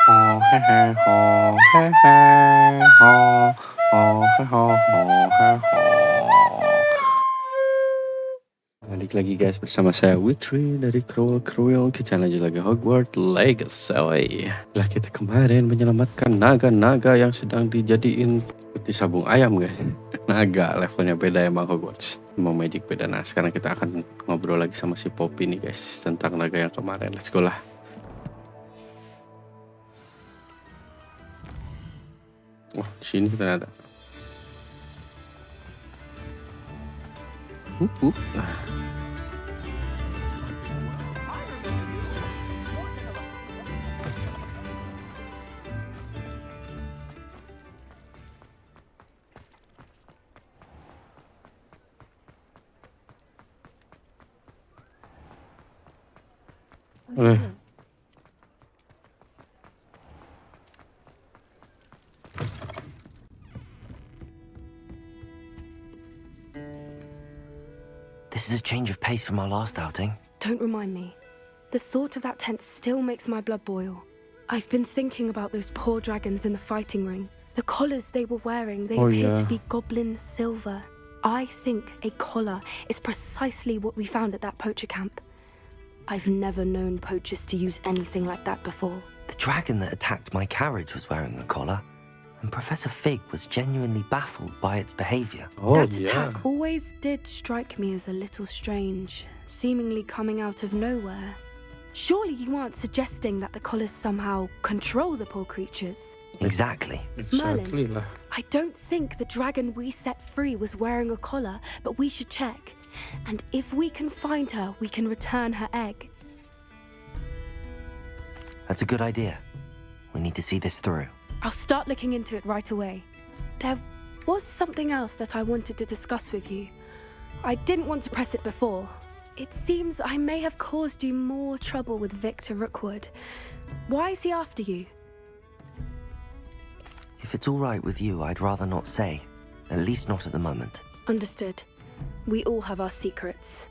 Ho hehe ho hehe ho ho he ho he ho. Balik lagi guys bersama saya Witri dari Kruel. Kita lanjut lagi Hogwarts Legacy. Setelah kita kemarin menyelamatkan naga-naga yang sedang dijadiin seperti sabung ayam guys. Naga levelnya beda emang Hogwarts. Mau magic beda. Nah sekarang kita akan ngobrol lagi sama si Poppy nih guys tentang naga yang kemarin. Let's go lah. Wah, di sini kita ada. This is a change of pace from our last outing. Don't remind me. The thought of that tent still makes my blood boil. I've been thinking about those poor dragons in the fighting ring. The collars they were wearing, they appeared to be goblin silver. I think a collar is precisely what we found at that poacher camp. I've never known poachers to use anything like that before. The dragon that attacked my carriage was wearing a collar, and Professor Fig was genuinely baffled by its behavior. That attack always did strike me as a little strange, seemingly coming out of nowhere. Surely you aren't suggesting that the collars somehow control the poor creatures? Exactly. Merlin, I don't think the dragon we set free was wearing a collar, but we should check. And if we can find her, we can return her egg. That's a good idea. We need to see this through. I'll start looking into it right away. There was something else that I wanted to discuss with you. I didn't want to press it before. It seems I may have caused you more trouble with Victor Rookwood. Why is he after you? If it's all right with you, I'd rather not say. At least not at the moment. Understood. We all have our secrets.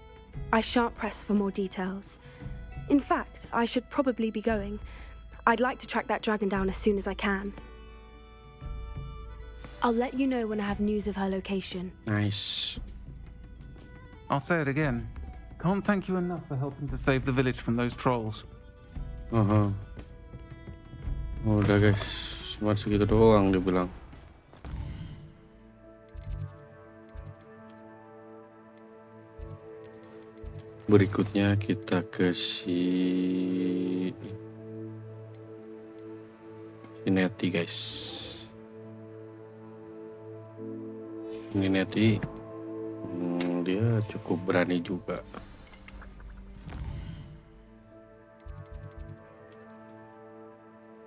I shan't press for more details. In fact, I should probably be going. I'd like to track that dragon down as soon as I can. I'll let you know when I have news of her location. Nice. I'll say it again. Can't thank you enough for helping to save the village from those trolls. Udah guys, cuma segitu doang dia bilang. Berikutnya kita ke si Nettie guys. Ini Nettie, dia cukup berani juga.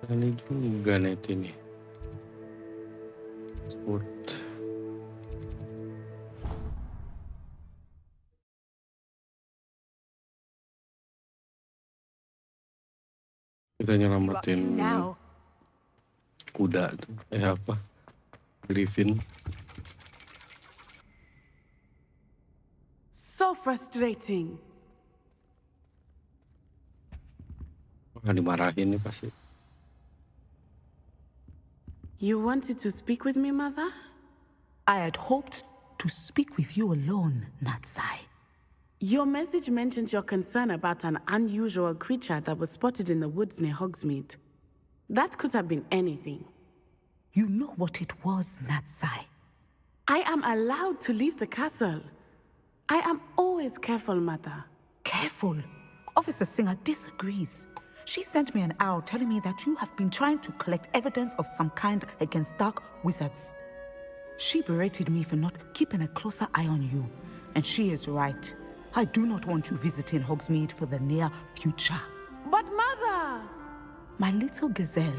Berani juga Nettie nih. Sport. Kita nyelamatin kuda tuh. Apa? Griffin. So frustrating. Dimarahin nih pasti. You wanted to speak with me, Mother? I had hoped to speak with you alone, Natsai. Your message mentioned your concern about an unusual creature that was spotted in the woods near Hogsmeade. That could have been anything. You know what it was, Natsai. I am allowed to leave the castle. I am always careful, Mother. Careful? Officer Singer disagrees. She sent me an owl telling me that you have been trying to collect evidence of some kind against dark wizards. She berated me for not keeping a closer eye on you, and she is right. I do not want you visiting Hogsmeade for the near future. But Mother! My little gazelle,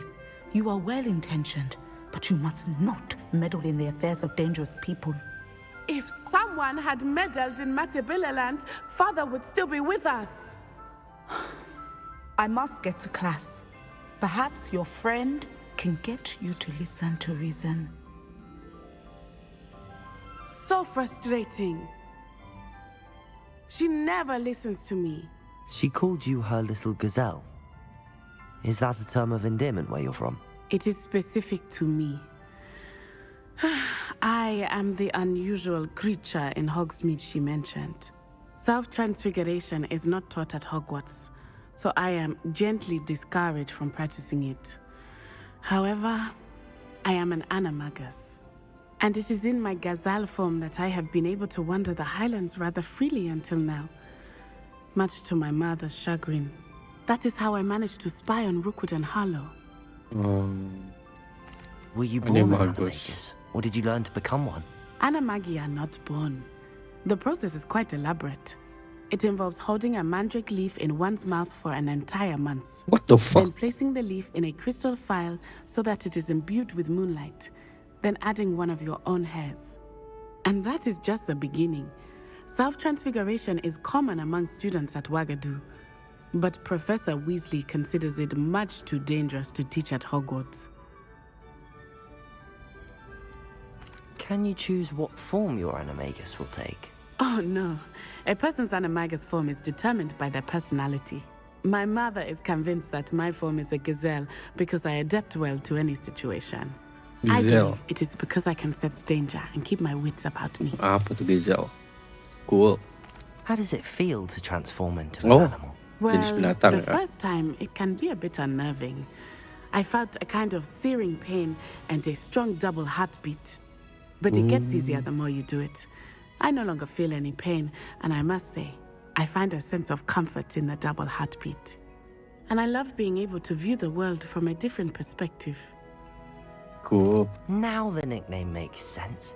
you are well-intentioned, but you must not meddle in the affairs of dangerous people. If someone had meddled in Matabeleland, Father would still be with us. I must get to class. Perhaps your friend can get you to listen to reason. So frustrating. She never listens to me. She called you her little gazelle. Is that a term of endearment where you're from? It is specific to me. I am the unusual creature in Hogsmeade she mentioned. Self-transfiguration is not taught at Hogwarts, so I am gently discouraged from practicing it. However, I am an animagus, and it is in my gazelle form that I have been able to wander the Highlands rather freely until now, much to my mother's chagrin. That is how I managed to spy on Rookwood and Harlow. Were you born an Animagus. animagus, or did you learn to become one? Animagi are not born. The process is quite elaborate. It involves holding a mandrake leaf in one's mouth for an entire month. What the fuck? Then placing the leaf in a crystal phial so that it is imbued with moonlight. Then adding one of your own hairs. And that is just the beginning. Self-transfiguration is common among students at Wagadu. But Professor Weasley considers it much too dangerous to teach at Hogwarts. Can you choose what form your animagus will take? Oh no, a person's animagus form is determined by their personality. My mother is convinced that my form is a gazelle because I adapt well to any situation. I Gazelle. believe it is because I can sense danger and keep my wits about me. Apa tuh gazelle? Cool. How does it feel to transform into an Oh. animal? Well, Jenis binatang the ya? first time it can be a bit unnerving. I felt a kind of searing pain and a strong double heartbeat. But it gets easier the more you do it. I no longer feel any pain, and I must say, I find a sense of comfort in the double heartbeat. And I love being able to view the world from a different perspective. Cool. Now the nickname makes sense.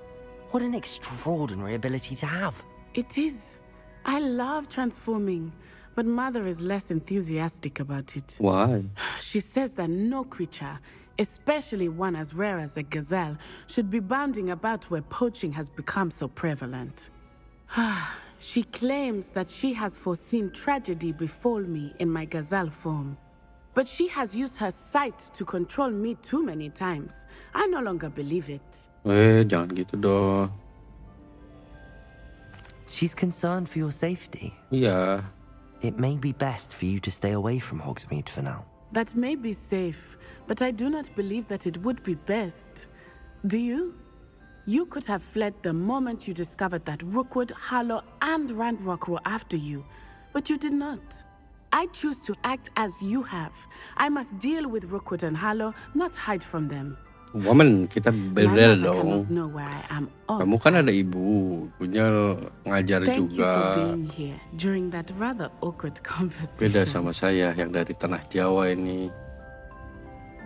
What an extraordinary ability to have. It is. I love transforming, but Mother is less enthusiastic about it. Why? She says that no creature, especially one as rare as a gazelle, should be bounding about where poaching has become so prevalent. She claims that she has foreseen tragedy befall me in my gazelle form. But she has used her sight to control me too many times. I no longer believe it. Jangan gitu dong. She's concerned for your safety. Iya. It may be best for you to stay away from Hogsmeade for now. That may be safe, but I do not believe that it would be best. Do you? You could have fled the moment you discovered that Rookwood, Harlow, and Ranrock were after you, but you did not. I choose to act as you have. I must deal with Rookwood and Harlow, not hide from them. Woman, kita My beda mother dong. cannot know where I am all Kamu the kan time. ada ibu, punya ngajar Thank you juga. for being here during that rather awkward conversation. Beda sama saya yang dari tanah Jawa ini.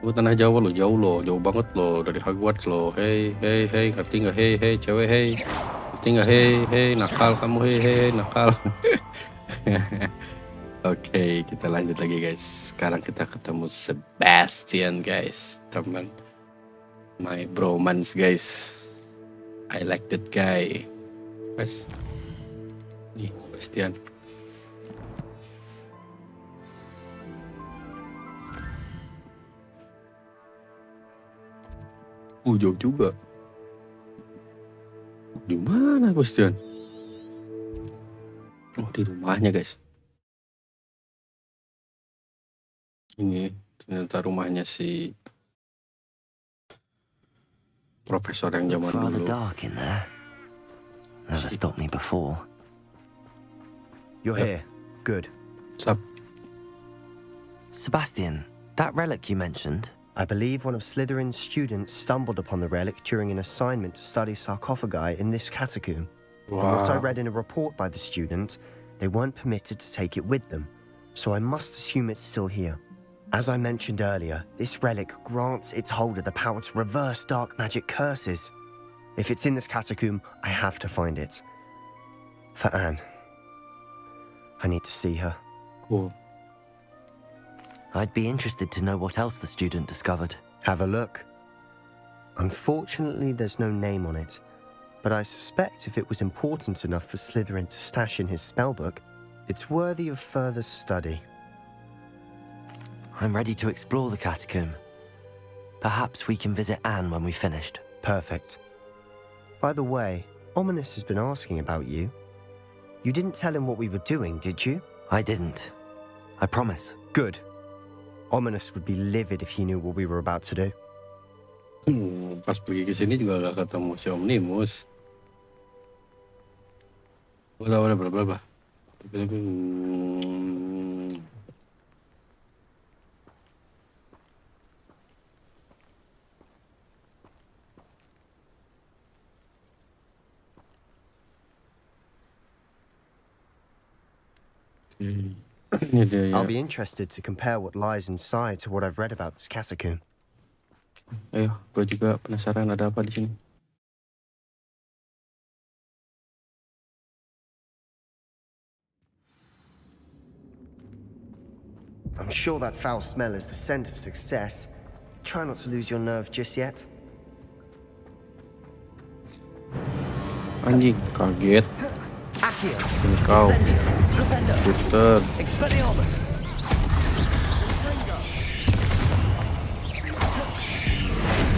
Tanah Jawa lo, jauh banget lo dari Hogwarts lo. Hey, ngerti nggak? Hey, cewek, hey, ngerti nggak? Hey, nakal kamu, hey, nakal. Oke, kita lanjut lagi guys. Sekarang kita ketemu Sebastian guys, teman. My bromance guys. I like that guy. Guys. Nih, Sebastian. Jauh juga. Di mana Sebastian? Oh, di rumahnya guys. Ini ternyata rumahnya si profesor yang zaman Rather dulu. dark in there. Never stopped me before. You're here. Good. Sup? Sebastian, that relic you mentioned, I believe one of Slytherin's students stumbled upon the relic during an assignment to study sarcophagi in this catacomb. From what I read in a report by the student, they weren't permitted to take it with them, so I must assume it's still here. As I mentioned earlier, this relic grants its holder the power to reverse dark magic curses. If it's in this catacomb, I have to find it. For Anne. I need to see her. Cool. I'd be interested to know what else the student discovered. Have a look. Unfortunately, there's no name on it, but I suspect if it was important enough for Slytherin to stash in his spellbook, it's worthy of further study. I'm ready to explore the catacomb. Perhaps we can visit Anne when we've finished. Perfect. By the way, Ominous has been asking about you. You didn't tell him what we were doing, did you? I didn't. I promise. Good. Ominous would be livid if he knew what we were about to do. Pas pergi ke sini juga gak ketemu si Omnimus. Udah, bla. Ini dia ya. I'll be interested to compare what lies inside to what I've read about this catacomb. Ayo, gue juga penasaran ada apa di sini. I'm sure that foul smell is the scent of success. Try not to lose your nerve just yet. Anjing, kaget. Ini kau. Puter.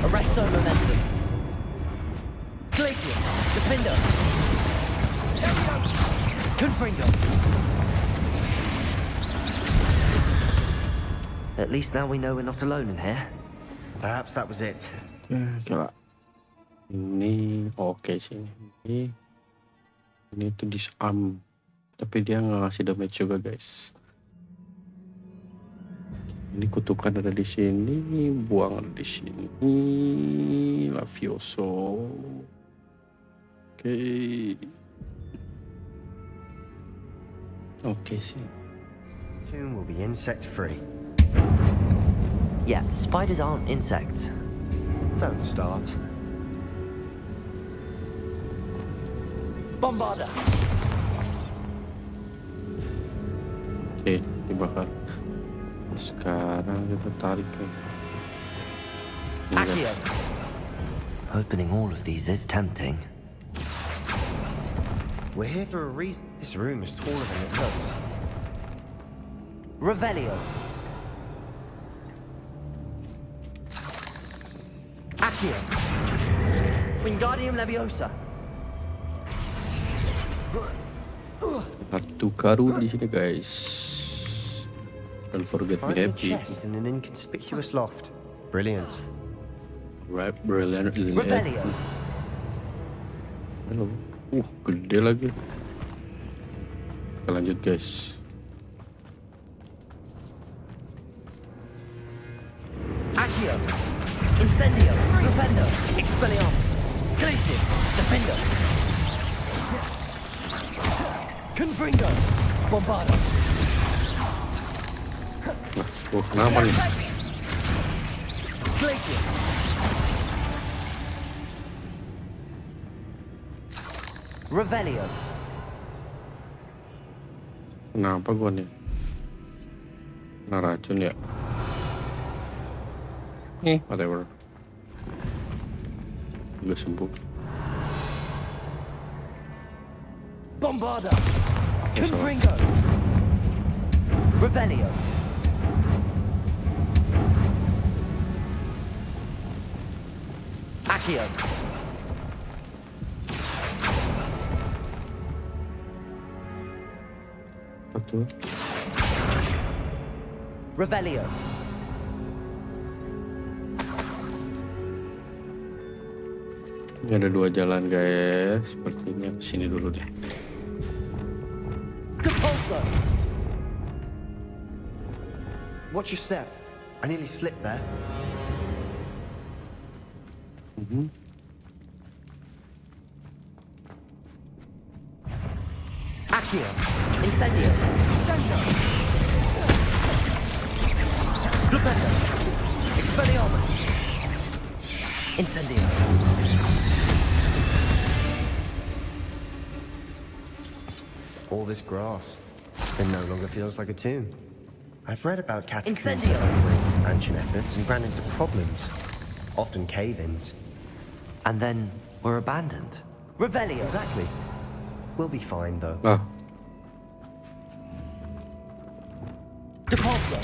Arresto momentum. Glacius, defender. Confringo. At least now we know we're not alone in here. Perhaps that was it. Coba. Ini oke sih. Ini tuh disarm. Tapi dia nggak ngasih damage juga, guys. Ini kutukan ada di sini, buang ada di sini. Lavioso. Oke sih. Tomb will be insect free. Yeah, spiders aren't insects. Don't start. Bombarda. Oke, dibakar. Sekarang kita tarik ke. Accio. Opening all of these is tempting. We're here for a reason. This room is taller than it looks. Revelio. Accio. Wingardium Leviosa. Kartu karun di sini, guys. Don't forget Find be a happy. chest in an inconspicuous loft. Brilliant. Right, brilliant isn't it? Revelio. Halo. Gede lagi. Kita lanjut, guys. Accio. Incendio. Defendo. Expelliarmus. Glacius. Defender. Confringo. Bombardo. Kenapa nih? Glacius. Revelio. Kenapa gua nih? Kena racun ya? Whatever. Juga sembuh. Bombarda. Confringo. Revelio. Accio. Betul. Revelio. Ini ada dua jalan, guys. Sepertinya sini dulu deh. Depulso. Watch your step. I nearly slipped there. Accio. Incendio. Incendio. Flipendo. Expelliarmus. Incendio. All this grass. It no longer feels like a tomb. I've read about catacombs Incendio. that underwent expansion efforts and ran into problems. Often cave-ins. And then we're abandoned. Revelio. Exactly. We'll be fine, though. Depulso.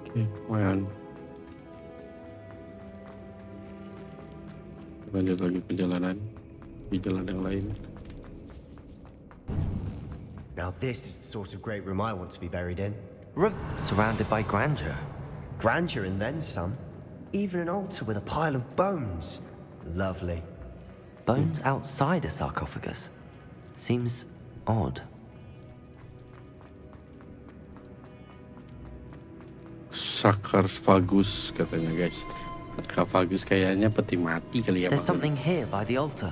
Oke, lumayan. Lanjut lagi perjalanan di jalan yang lain. Now this is the sort of great room I want to be buried in. Surrounded by grandeur. Grandeur and then some. Even an altar with a pile of bones. Lovely. Bones outside a sarcophagus. Seems odd. Sarcophagus katanya guys. Sarcophagus kayaknya peti mati kali ya. There's something here by the altar.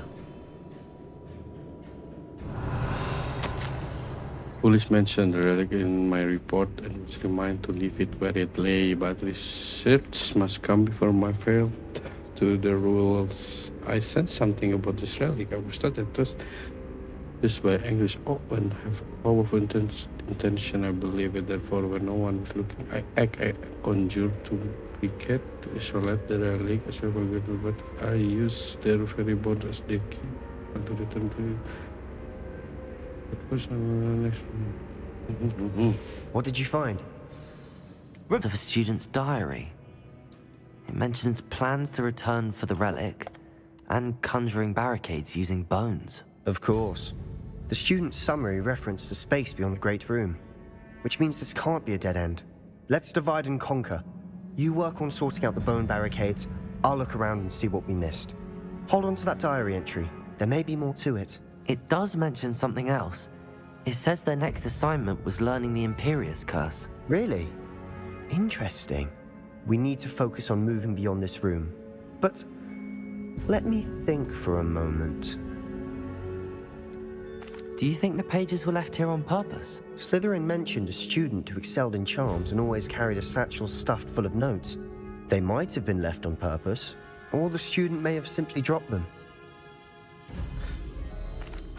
Police mentioned the relic in my report and was reminded to leave it where it lay, but research must come before my failed to the rules. I said something about this relic. I was taught that just by English and have powerful intention. I believe it. Therefore, when no one is looking, I conjure to picket to isolate the relic as well, but I use their very bond as the key to return to it. What did you find? Of a student's diary. It mentions plans to return for the relic and conjuring barricades using bones. Of course. The student's summary referenced a space beyond the Great Room, which means this can't be a dead end. Let's divide and conquer. You work on sorting out the bone barricades, I'll look around and see what we missed. Hold on to that diary entry. There may be more to it. It does mention something else. It says their next assignment was learning the Imperious Curse. Really? Interesting. We need to focus on moving beyond this room. But let me think for a moment. Do you think the pages were left here on purpose? Slytherin mentioned a student who excelled in charms and always carried a satchel stuffed full of notes. They might have been left on purpose, or the student may have simply dropped them.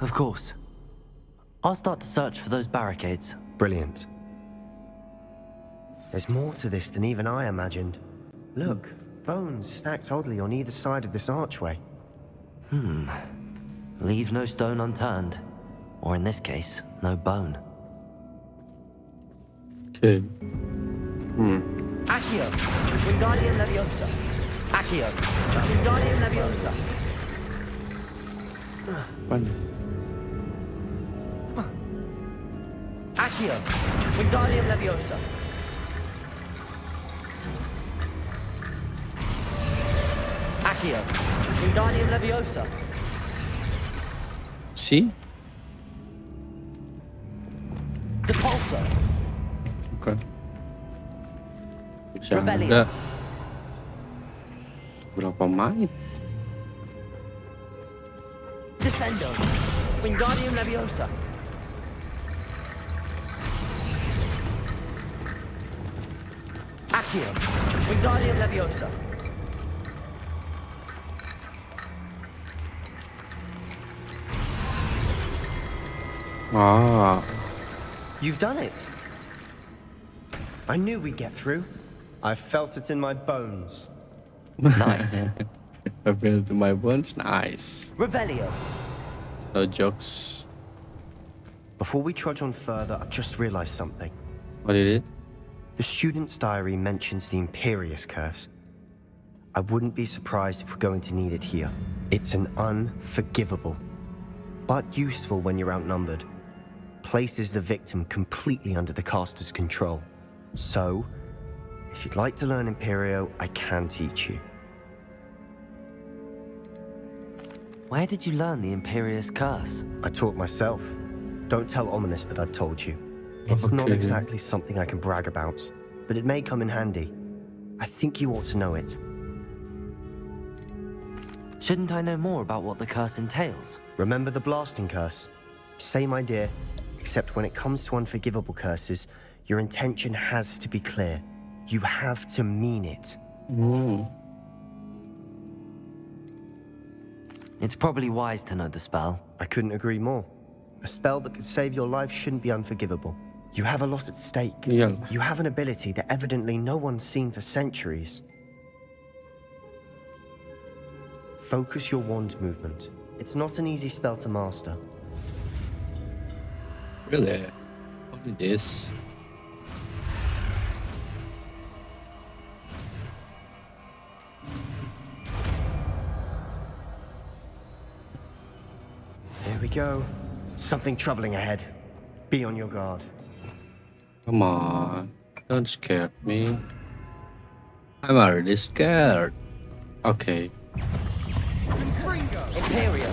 Of course. I'll start to search for those barricades. Brilliant. There's more to this than even I imagined. Look, bones stacked oddly on either side of this archway. Leave no stone unturned. Or in this case, no bone. Okay. Accio! Wingardium Leviosa! Accio! Wingardium Leviosa! Accio! Wingardium Leviosa! Accio! Wingardium Leviosa! See? Depulso! Bukan. Revelio. Ada berapa main? Descendo! Wingardium Leviosa! Accio! Wingardium Leviosa! Ah, You've done it! I knew we'd get through. I felt it in my bones. Nice. I feel to my bones. Nice. Revelio! No jokes. Before we trudge on further, I've just realized something. What is it? The student's diary mentions the Imperious Curse. I wouldn't be surprised if we're going to need it here. It's an unforgivable, but useful when you're outnumbered. Places the victim completely under the caster's control. So, if you'd like to learn Imperio, I can teach you. Where did you learn the Imperious Curse? I taught myself. Don't tell Ominous that I've told you. It's not Okay. exactly something I can brag about, but it may come in handy. I think you ought to know it. Shouldn't I know more about what the curse entails? Remember the blasting curse? Same idea, except when it comes to unforgivable curses, your intention has to be clear. You have to mean it. It's probably wise to know the spell. I couldn't agree more. A spell that could save your life shouldn't be unforgivable. You have a lot at stake. Yeah. You have an ability that evidently no one's seen for centuries. Focus your wand movement. It's not an easy spell to master. Really? What is this? Here we go. Something troubling ahead. Be on your guard. Come on, don't scare me. I'm already scared. Okay. Imperial.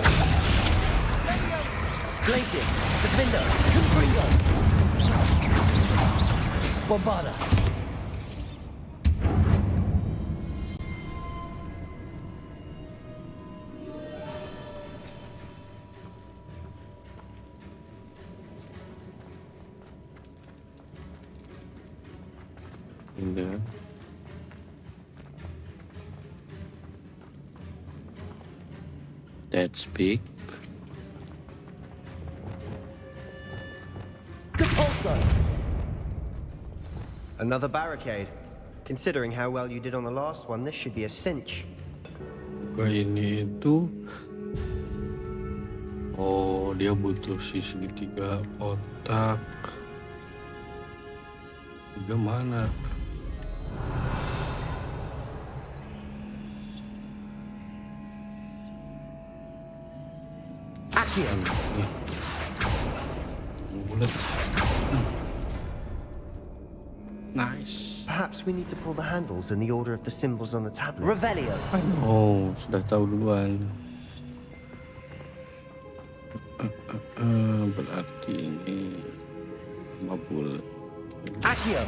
Glacius. Defender. Confringo. Bombarda. In there. That's big. Depulso. Another barricade. Considering how well you did on the last one, this should be a cinch. Buka ini itu. Oh, dia butuh si segitiga kotak. Tiga mana? Accio. Nih. Bulat. Nice. Perhaps we need to pull the handles in the order of the symbols on the tablets. Revelio. Oh, sudah tahu duluan. Berarti ini 5 bulat. Accio.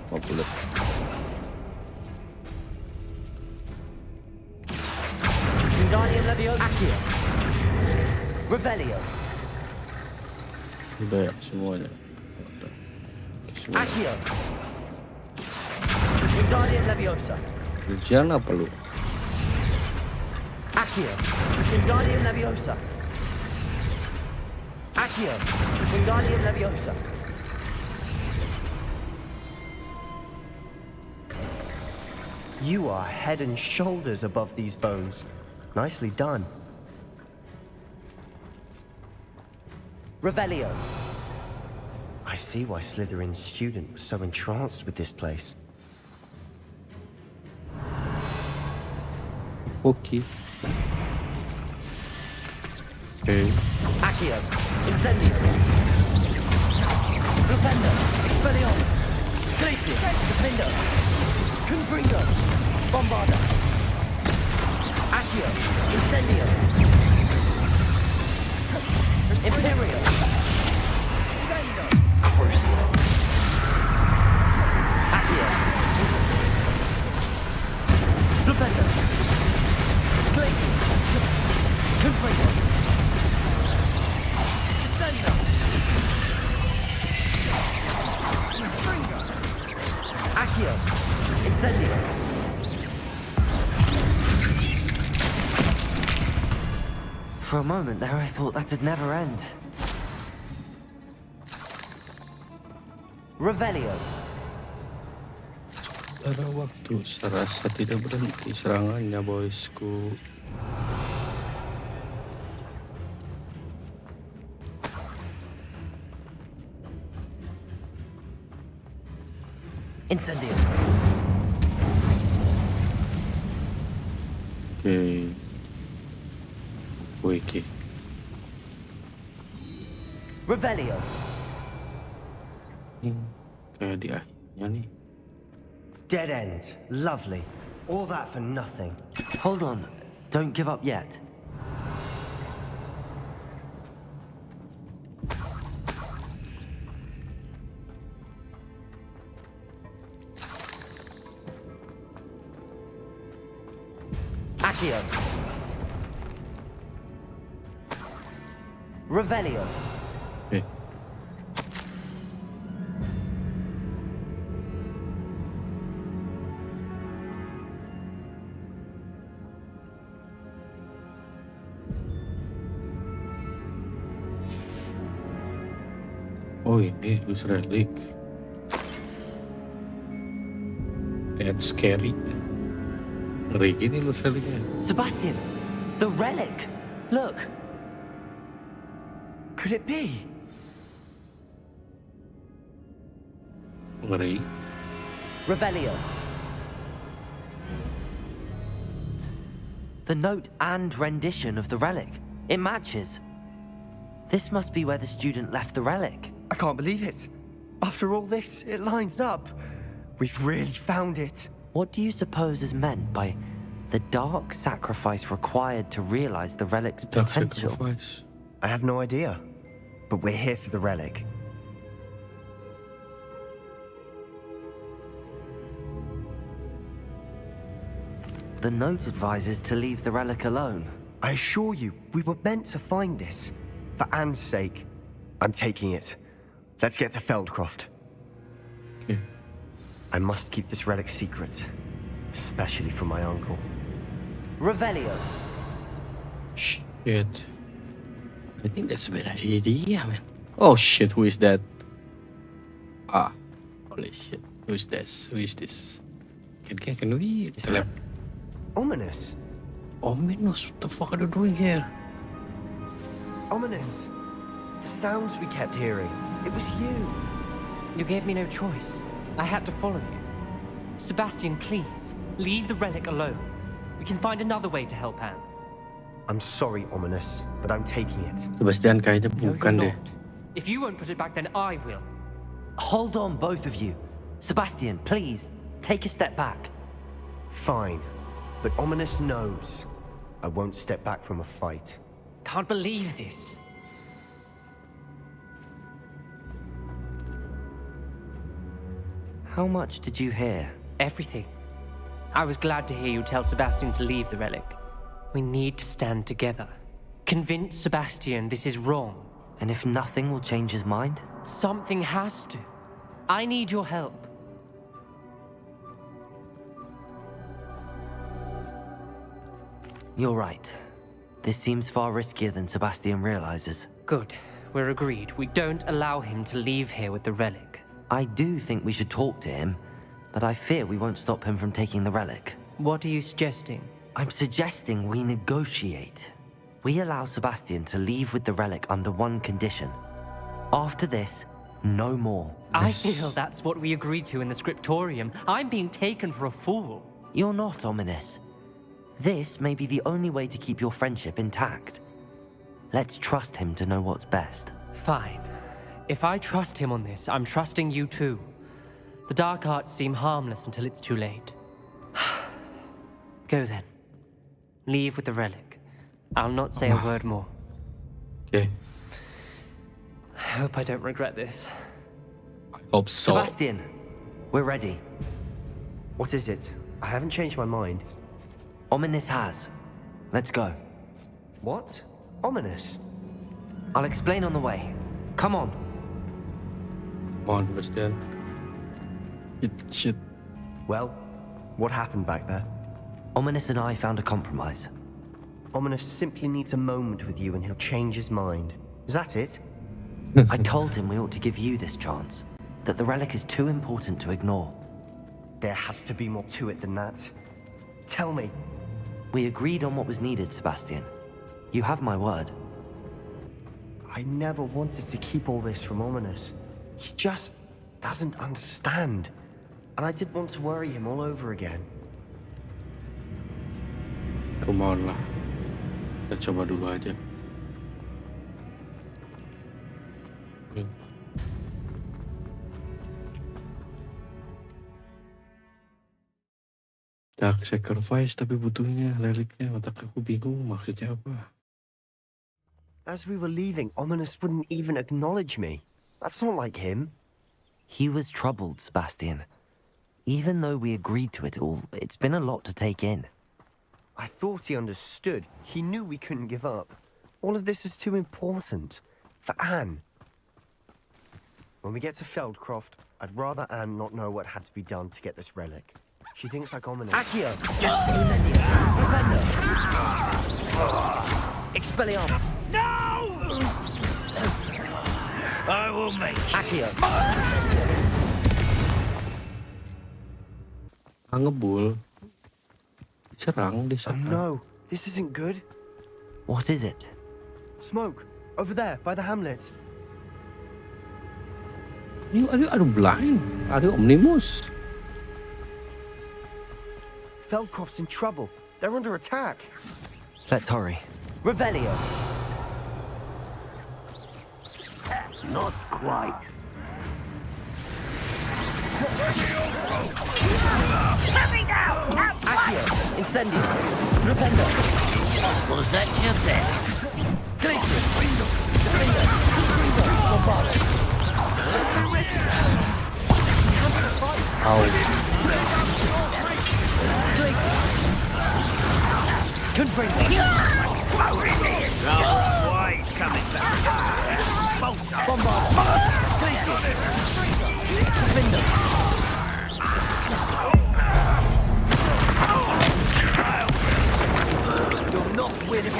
5 bulat. Wingardium Leviosa. Accio. Revelio. Udah ya semuanya. Udah. Semua. Accio. Wingardium Leviosa. Ujian apa lu? Accio. Wingardium Leviosa. Accio. Wingardium Leviosa. You are head and shoulders above these bones. Nicely done. Revelio. I see why Slytherin's student was so entranced with this place. Okay. Okay. Accio. Incendio. Flipendo. Expelliarmus. Glacius. Defendo. Confringo. Bombarda. Accio. Incendio. Imperial. Crucial. Accio. Flipendo. Glacius. Confringo. Defender. Accio. Incendio. For a moment there, I thought that'd never end. Revelio. Pada waktu serasa tidak berhenti serangannya, boysku. Incendio. Oke. Wiki. Revelio. Ini kayak di akhirnya nih. Dead end. Lovely. All that for nothing. Hold on. Don't give up yet. Accio. Revelio. Eh. Oh ini lus Relic. That's scary. Ngeri gini lus Relicnya. Sebastian, the relic. Look. Could it be? Ngeri. Revelio. The note and rendition of the relic. It matches. This must be where the student left the relic. I can't believe it. After all this, it lines up. We've really found it. What do you suppose is meant by the dark sacrifice required to realize the relic's Dark potential? sacrifice. I have no idea. But we're here for the relic. The note advises to leave the relic alone. I assure you, we were meant to find this. For Anne's sake. I'm taking it. Let's get to Feldcroft. Okay. I must keep this relic secret. Especially from my uncle. Revelio. Shit. I think that's a bad idea, man. Oh shit, who is that? Ah. Holy shit. Who is this? Who is this? Can we select? Ominous. Ominous? What the fuck are you doing here? Ominous. The sounds we kept hearing. It was you. You gave me no choice. I had to follow you. Sebastian, please, leave the relic alone. We can find another way to help Anne. I'm sorry, Ominous, but I'm taking it. Sebastian kayaknya No, bukan you're deh. not. If you won't put it back, then I will. Hold on, both of you. Sebastian, please, take a step back. Fine. But Ominous knows. I won't step back from a fight. Can't believe this. How much did you hear? Everything. I was glad to hear you tell Sebastian to leave the relic. We need to stand together. Convince Sebastian this is wrong. And if nothing will change his mind? Something has to. I need your help. You're right. This seems far riskier than Sebastian realizes. Good. We're agreed. We don't allow him to leave here with the relic. I do think we should talk to him, but I fear we won't stop him from taking the relic. What are you suggesting? I'm suggesting we negotiate. We allow Sebastian to leave with the relic under one condition. After this, no more. I feel that's what we agreed to in the scriptorium. I'm being taken for a fool. You're not ominous. This may be the only way to keep your friendship intact. Let's trust him to know what's best. Fine. If I trust him on this, I'm trusting you too. The dark arts seem harmless until it's too late. Go then. Leave with the relic. I'll not say a word more. Okay. I hope I don't regret this. I hope so. Sebastian, we're ready. What is it? I haven't changed my mind. Ominous has. Let's go. What? Ominous? I'll explain on the way. Come on. Come on, Sebastian. Shit. Well, what happened back there? Ominous and I found a compromise. Ominous simply needs a moment with you and he'll change his mind. Is that it? I told him we ought to give you this chance. That the relic is too important to ignore. There has to be more to it than that. Tell me. We agreed on what was needed, Sebastian. You have my word. I never wanted to keep all this from Ominous. He just doesn't understand. And I didn't want to worry him all over again. Come on lah. Kita coba dulu aja. Dark sacrifice tapi butuhnya reliknya. Otak aku bingung maksudnya apa. As we were leaving, Ominous wouldn't even acknowledge me. That's not like him. He was troubled, Sebastian. Even though we agreed to it all, it's been a lot to take in. I thought he understood. He knew we couldn't give up. All of this is too important. For Anne. When we get to Feldcroft, I'd rather Anne not know what had to be done to get this relic. She thinks like Ominous. Accio! Expelliarmus! No! I will make Accio! Ngebul. Oh Diserang, diserang. no, this isn't good. What is it? Smoke, over there, by the hamlet. Are you blind? Are you omnibus? Feldcroft's in trouble. They're under attack. Let's hurry. Revelio! Not quite. Accio, incendio, rependo. Was that your best? Glacius, defender, bombard. Glacius. Confringo. Why he's coming back? Bombard. Glacius. Defender. You'll not win here.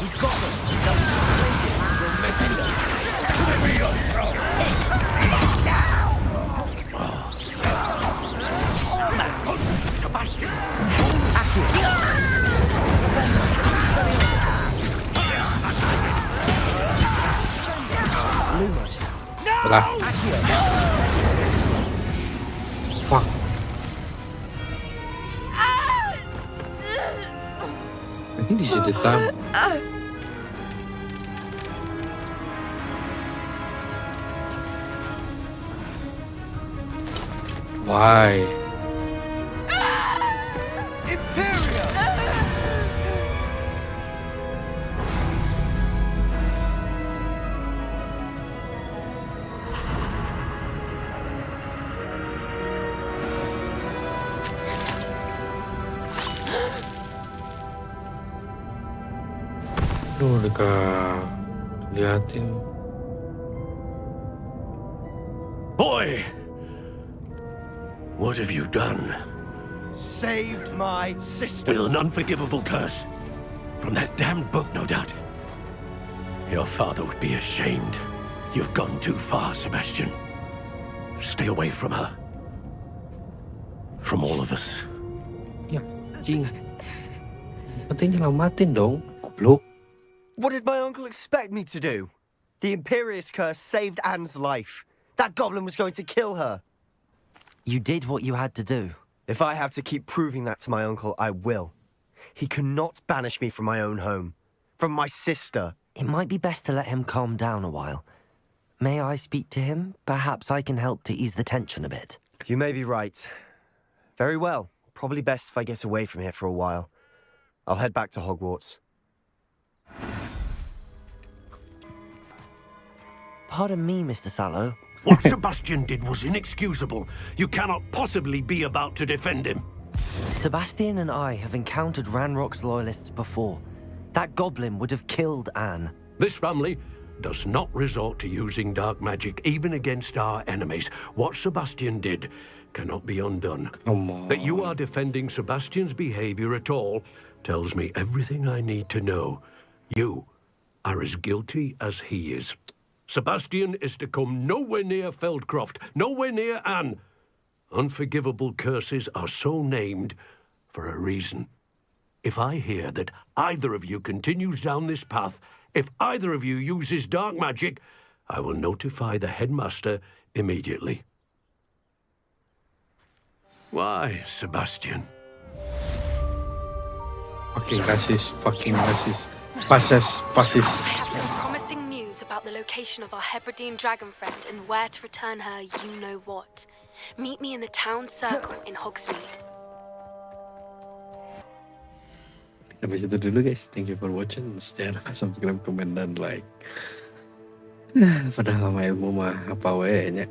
We've got them. Glacius will make them. Sebastian! Lumos. Lah. Fuck. I think this is the time. Why? Duh, liatin. Boy! What have you done? Saved my sister. With an unforgivable curse. From that damned book, no doubt. Your father would be ashamed. You've gone too far, Sebastian. Stay away from her. From all of us. Ya, anjing. Penting nyelamatin dong, goblok. What did my uncle expect me to do? The Imperious curse saved Anne's life. That goblin was going to kill her. You did what you had to do. If I have to keep proving that to my uncle, I will. He cannot banish me from my own home. From my sister. It might be best to let him calm down a while. May I speak to him? Perhaps I can help to ease the tension a bit. You may be right. Very well. Probably best if I get away from here for a while. I'll head back to Hogwarts. Pardon me, Mr. Sallow. What Sebastian did was inexcusable. You cannot possibly be about to defend him. Sebastian and I have encountered Ranrock's loyalists before. That goblin would have killed Anne. This family does not resort to using dark magic even against our enemies. What Sebastian did cannot be undone. Come on. That you are defending Sebastian's behavior at all tells me everything I need to know. You are as guilty as he is. Sebastian is to come nowhere near Feldcroft, nowhere near Anne. Unforgivable curses are so named for a reason. If I hear that either of you continues down this path, if either of you uses dark magic, I will notify the headmaster immediately. Why, Sebastian? Fucking racist, fucking racist. Fascist. I have some promising news about the location of our Hebridean dragon friend and where to return her you-know-what. Meet me in the town circle in Hogsmeade. Sampai situ dulu guys. Thank you for watching. Stay lupa subscribe, komen, dan like. Padahal sama ilmu mah apa we nya.